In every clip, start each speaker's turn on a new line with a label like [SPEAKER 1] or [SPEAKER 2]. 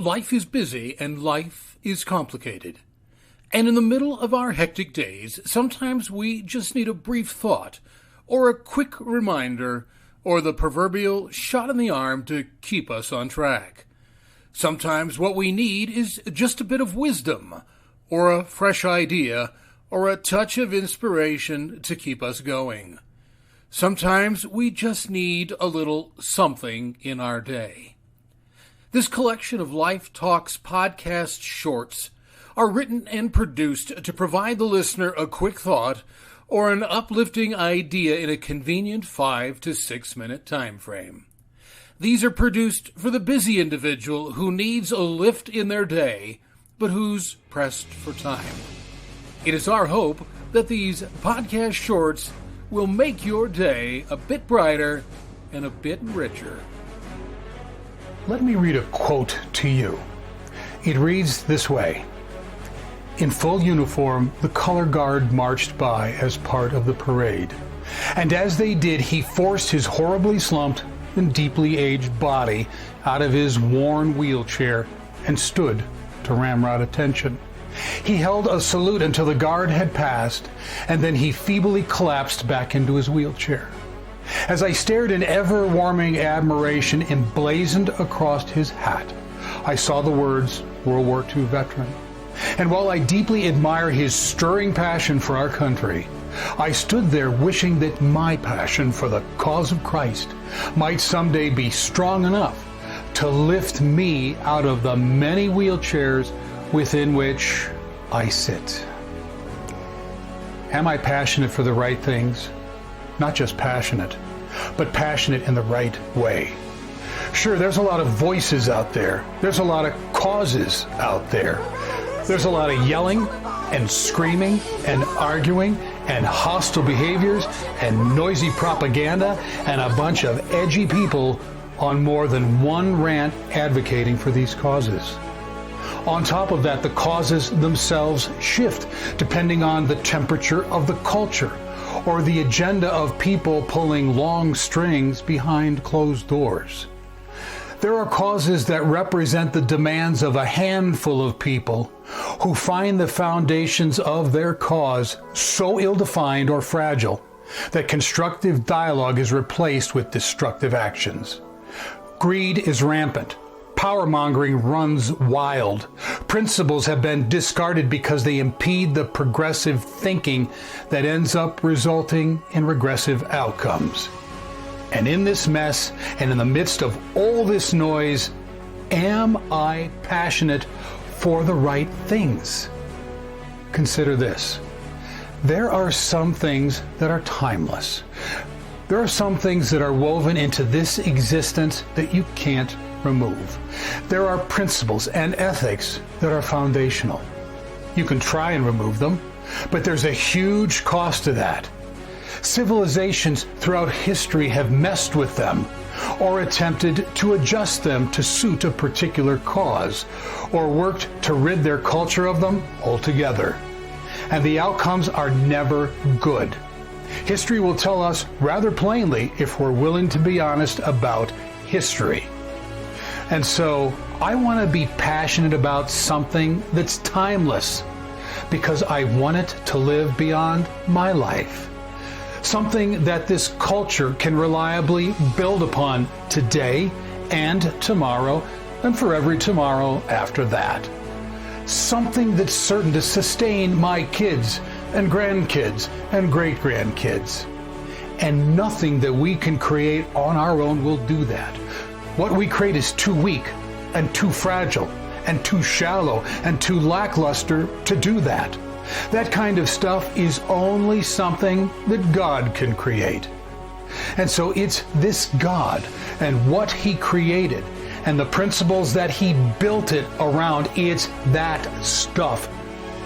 [SPEAKER 1] Life is busy and life is complicated. And in the middle of our hectic days, sometimes we just need a brief thought, or a quick reminder, or the proverbial shot in the arm to keep us on track. Sometimes what we need is just a bit of wisdom, or a fresh idea, or a touch of inspiration to keep us going. Sometimes we just need a little something in our day. This collection of Life Talks podcast shorts are written and produced to provide the listener a quick thought or an uplifting idea in a convenient 5 to 6 minute time frame. These are produced for the busy individual who needs a lift in their day, but who's pressed for time. It is our hope that these podcast shorts will make your day a bit brighter and a bit richer.
[SPEAKER 2] Let me read a quote to you. It reads this way. In full uniform, the color guard marched by as part of the parade. And as they did, he forced his horribly slumped and deeply aged body out of his worn wheelchair and stood to ramrod attention. He held a salute until the guard had passed, and then he feebly collapsed back into his wheelchair. As I stared in ever-warming admiration emblazoned across his hat, I saw the words World War II Veteran. And while I deeply admire his stirring passion for our country, I stood there wishing that my passion for the cause of Christ might someday be strong enough to lift me out of the many wheelchairs within which I sit. Am I passionate for the right things? Not just passionate, but passionate in the right way. Sure, there's a lot of voices out there. There's a lot of causes out there. There's a lot of yelling and screaming and arguing and hostile behaviors and noisy propaganda and a bunch of edgy people on more than one rant advocating for these causes. On top of that, the causes themselves shift depending on the temperature of the culture or the agenda of people pulling long strings behind closed doors. There are causes that represent the demands of a handful of people who find the foundations of their cause so ill-defined or fragile that constructive dialogue is replaced with destructive actions. Greed is rampant. Power-mongering runs wild. Principles have been discarded because they impede the progressive thinking that ends up resulting in regressive outcomes. And in this mess, and in the midst of all this noise, am I passionate for the right things? Consider this. There are some things that are timeless. There are some things that are woven into this existence that you can't remove. There are principles and ethics that are foundational. You can try and remove them, but there's a huge cost to that. Civilizations throughout history have messed with them or attempted to adjust them to suit a particular cause or worked to rid their culture of them altogether. And the outcomes are never good. History will tell us rather plainly if we're willing to be honest about history. And so I want to be passionate about something that's timeless because I want it to live beyond my life. Something that this culture can reliably build upon today and tomorrow and for every tomorrow after that. Something that's certain to sustain my kids and grandkids and great-grandkids. And nothing that we can create on our own will do that. What we create is too weak and too fragile and too shallow and too lackluster to do that. That kind of stuff is only something that God can create. And so it's this God and what He created and the principles that He built it around, it's that stuff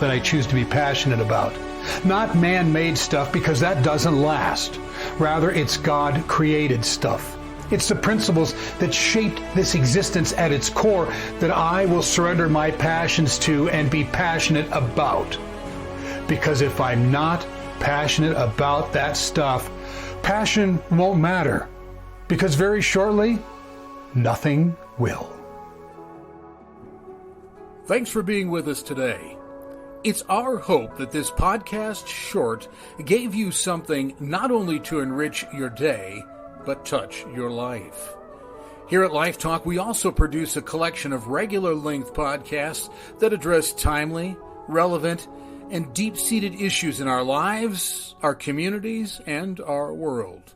[SPEAKER 2] that I choose to be passionate about. Not man-made stuff, because that doesn't last. Rather, it's God-created stuff. It's the principles that shaped this existence at its core that I will surrender my passions to and be passionate about. Because if I'm not passionate about that stuff, passion won't matter. Because very shortly, nothing will.
[SPEAKER 1] Thanks for being with us today. It's our hope that this podcast short gave you something not only to enrich your day, but touch your life. Here at Life Talk, we also produce a collection of regular-length podcasts that address timely, relevant, and deep-seated issues in our lives, our communities, and our world.